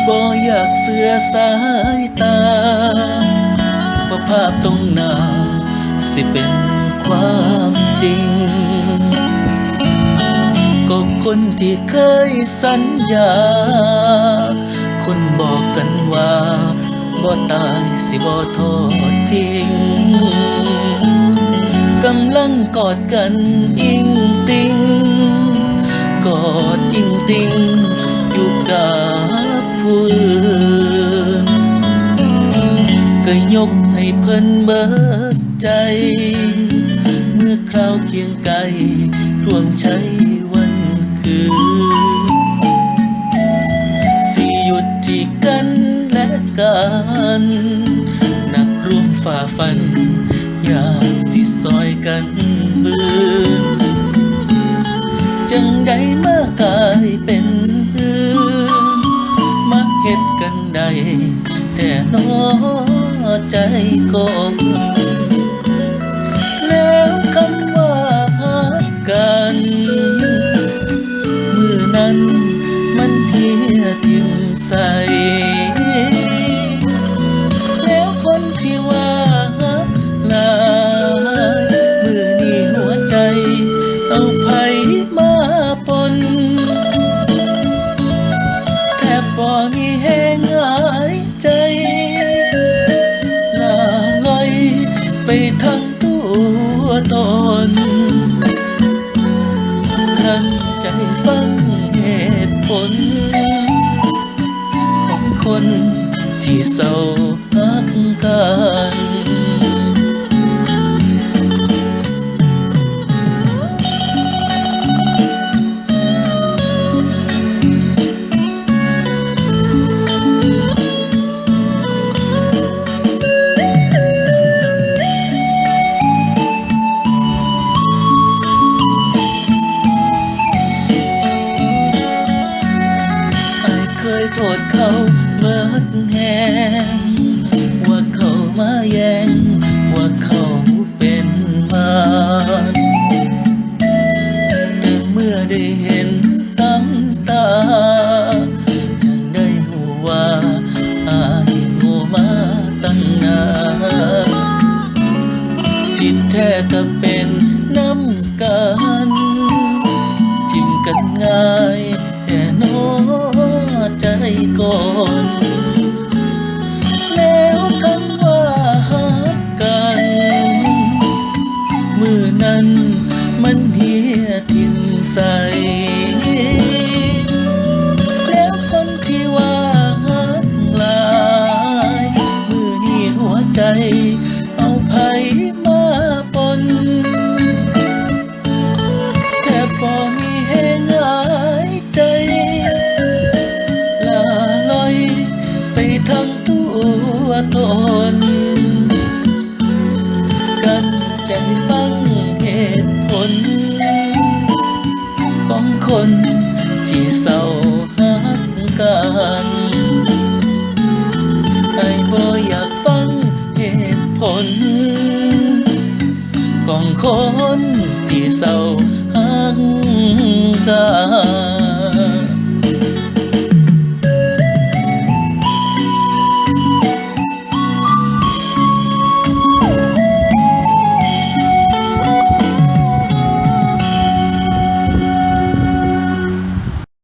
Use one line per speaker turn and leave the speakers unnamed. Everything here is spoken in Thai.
บ่อยากเสือสายตาว่าภาพตรงหน้าสิเป็นความจริงก็คนที่เคยสัญญาคนบอกกันว่าบ่ตายสิบ่ทอดทิ้งกำลังกอดกันอิงติงกอดอิงติงอยู่กับผู้อื่นก็ยกให้เพิ่นเบิดใจเมื่อคราวเคียงไกลร่วมใช้วันคืนสิหยุดที่กันและกันนักร่วมฝ่าฟันอยากสิซอยกันบืนจังใดเมื่อกลายเป็นอื่นมาเฮ็ดกันได้แต่น้อใจคนแล้วคำว่าฮักกันมื้อนั้นมันเหียทิ้งใส่แล้วคนที่ว่าฮักหลายมื้อนี้หัวใจเอาไผมาปนแทบบ่มีแห้งหายใจลาลอยไปทั้งตัวตนตั้งใจฟังเหตุผลของคนที่เศร้าฮักกันเคยโทษเขาเมิดแหงว่าเขามาแย่งว่าเขาเป็นมารแต่เมื่อได้เห็นน้ำตาฉันได้หูว่าอายโง่มาตั้งนานที่แท้ก็เป็นน้ำกันทิ่มกันง่ายแต่น้อใจก่อนแล้วคำว่าฮักกันมื้อนั้นมันเหียทิ้งใส่แล้วคนที่ว่าฮักหลายมื้อนี้หัวใจเอาไผมาปนแทบบ่มีแห้งหายใจทั้งตัวตนกันใจฟังเหตุผลของคนที่เศร้าฮักกันไอ้บ่อยากฟังเหตุผลของคนที่เศร้าฮักกัน